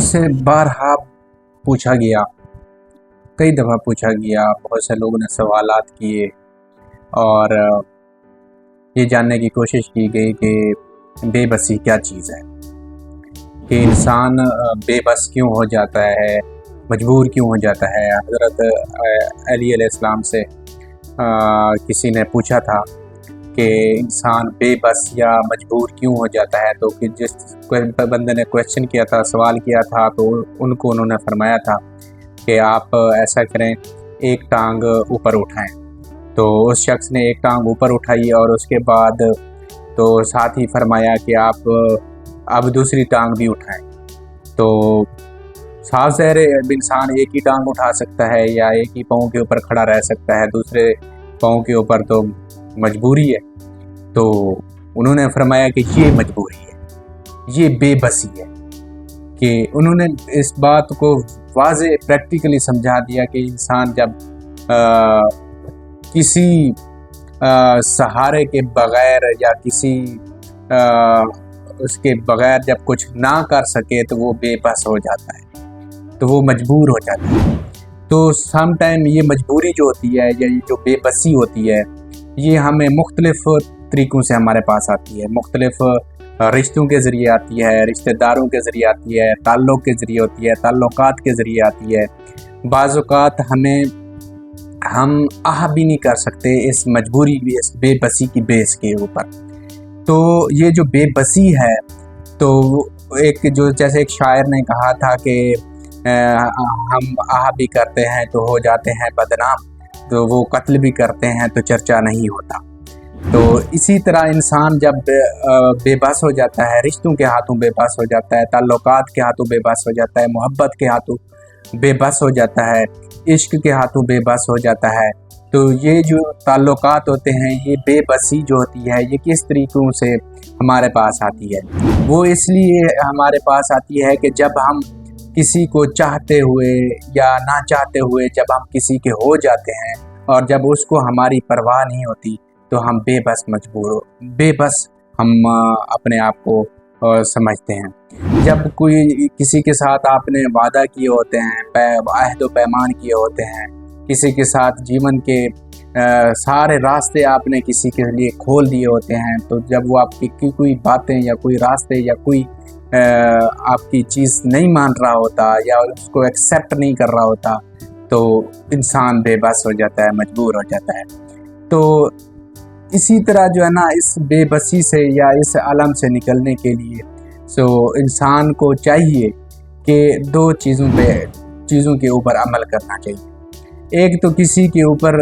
मुझसे बारहा पूछा गया, कई दफ़ा पूछा गया, बहुत से लोगों ने सवालात किए और ये जानने की कोशिश की गई कि बेबसी क्या चीज़ है, कि इंसान बेबस क्यों हो जाता है, मजबूर क्यों हो जाता है। हज़रत अली अलैहिस्सलाम से किसी ने पूछा था कि इंसान बेबस या मजबूर क्यों हो जाता है, तो कि जिस बंदे ने क्वेश्चन किया था, सवाल किया था, तो उनको उन्होंने फरमाया था कि आप ऐसा करें, एक टांग ऊपर उठाएं। तो उस शख्स ने एक टांग ऊपर उठाई और उसके बाद तो साथ ही फरमाया कि आप अब दूसरी टांग भी उठाएं। तो साफ ज़ाहिर इंसान एक ही टांग उठा सकता है या एक ही पाँव के ऊपर खड़ा रह सकता है, दूसरे पाँव के ऊपर तो मजबूरी है। तो उन्होंने फरमाया कि ये मजबूरी है, ये बेबसी है, कि उन्होंने इस बात को वाज़े प्रैक्टिकली समझा दिया कि इंसान जब किसी सहारे के बग़ैर या किसी उसके बग़ैर जब कुछ ना कर सके तो वो बेबस हो जाता है, तो वो मजबूर हो जाता है। तो सम टाइम ये मजबूरी जो होती है या ये जो बेबसी होती है, ये हमें मुख्तलिफ़ तरीक़ों से हमारे पास आती है, मुख्तलिफ़ रिश्तों के ज़रिए आती है, रिश्तेदारों के ज़रिए आती है, ताल्लुक़ के ज़रिए होती है, ताल्लुक़ात के ज़रिए आती है। बाज़ औक़ात हम आह भी नहीं कर सकते इस मजबूरी, इस बेबसी की बेस के ऊपर। तो ये जो बेबसी है, तो एक जो जैसे एक शायर ने कहा था कि हम आह भी करते हैं तो हो जाते हैं बदनाम, तो वो कत्ल भी करते हैं तो चर्चा नहीं होता। तो इसी तरह इंसान जब बेबस हो जाता है, रिश्तों के हाथों बेबस हो जाता है, ताल्लुकात के हाथों बेबस हो जाता है, मोहब्बत के हाथों बेबस हो जाता है, इश्क के हाथों बेबस हो जाता है, तो ये जो ताल्लुकात होते हैं, ये बेबसी जो होती है, ये किस तरीक़ों से हमारे पास आती है? वो इसलिए हमारे पास आती है कि जब हम किसी को चाहते हुए या ना चाहते हुए जब हम किसी के हो जाते हैं और जब उसको हमारी परवाह नहीं होती, तो हम बेबस हम अपने आप को समझते हैं। जब कोई किसी के साथ आपने वादा किए होते हैं, अहद व पैमान किए होते हैं, किसी के साथ जीवन के सारे रास्ते आपने किसी के लिए खोल दिए होते हैं, तो जब वो आपकी कोई बातें या कोई रास्ते या कोई आपकी चीज़ नहीं मान रहा होता या उसको एक्सेप्ट नहीं कर रहा होता, तो इंसान बेबस हो जाता है, मजबूर हो जाता है। तो इसी तरह जो है ना, इस बेबसी से या इस आलम से निकलने के लिए इंसान को चाहिए कि दो चीज़ों के ऊपर अमल करना चाहिए। एक तो किसी के ऊपर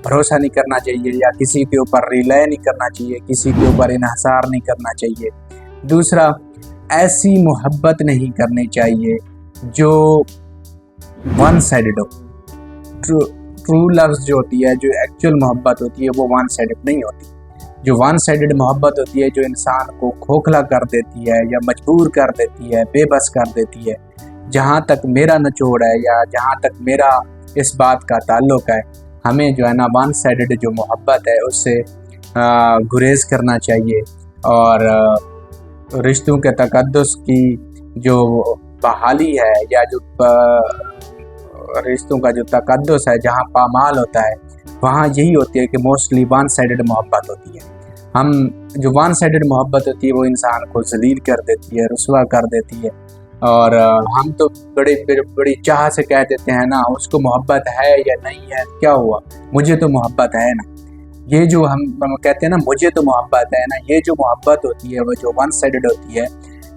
भरोसा नहीं करना चाहिए या किसी के ऊपर रिलाय नहीं करना चाहिए, किसी के ऊपर इन्हिसार नहीं करना चाहिए। दूसरा, ऐसी मोहब्बत नहीं करनी चाहिए जो वन साइडेड हो। ट्रू लव्स जो होती है, जो एक्चुअल मोहब्बत होती है, वो वन साइडेड नहीं होती। जो वन साइडेड मोहब्बत होती है, जो इंसान को खोखला कर देती है या मजबूर कर देती है, बेबस कर देती है। जहाँ तक मेरा निचोड़ है या जहाँ तक मेरा इस बात का ताल्लुक़ है, हमें जो है ना वन साइडेड जो मोहब्बत है उससे गुरेज करना चाहिए और रिश्तों के तक़द्दुस की जो बहाली है या जो रिश्तों का जो तक़द्दुस है, जहाँ पामाल होता है, वहाँ यही होती है कि मोस्टली वन साइडेड मोहब्बत होती है। हम जो वन साइडेड मोहब्बत होती है वो इंसान को ज़लील कर देती है, रुसवा कर देती है और हम तो बड़ी चाह से कह देते हैं ना, उसको मोहब्बत है या नहीं है, क्या हुआ, मुझे तो मोहब्बत है ना। ये जो हम कहते हैं ना, मुझे तो मोहब्बत है ना, ये जो मोहब्बत होती है वो जो वन साइडेड होती है,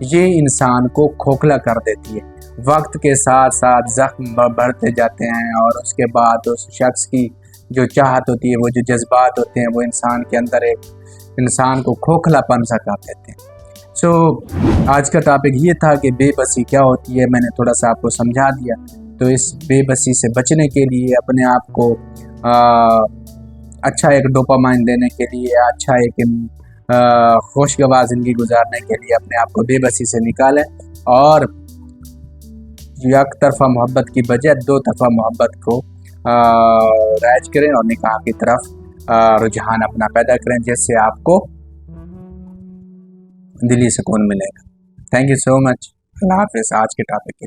ये इंसान को खोखला कर देती है। वक्त के साथ साथ ज़ख्म बढ़ते जाते हैं और उसके बाद उस शख्स की जो चाहत होती है, वो जो जज्बात होते हैं, वो इंसान के अंदर एक इंसान को खोखलापन सा कर देते हैं। आज का टॉपिक ये था कि बेबसी क्या होती है, मैंने थोड़ा सा आपको समझा दिया। तो इस बेबसी से बचने के लिए, अपने आप को अच्छा एक डोपामाइन देने के लिए, अच्छा एक खुशगवार ज़िंदगी गुजारने के लिए अपने आप को बेबसी से निकालें और एक तरफ़ा मोहब्बत की बजाय दो तरफ़ा मोहब्बत को राइज करें और निकाह की तरफ रुझान अपना पैदा करें, जिससे आपको दिली सुकून मिलेगा। Thank you so much. अल्लाह हाफिज़ आज के टॉपिक के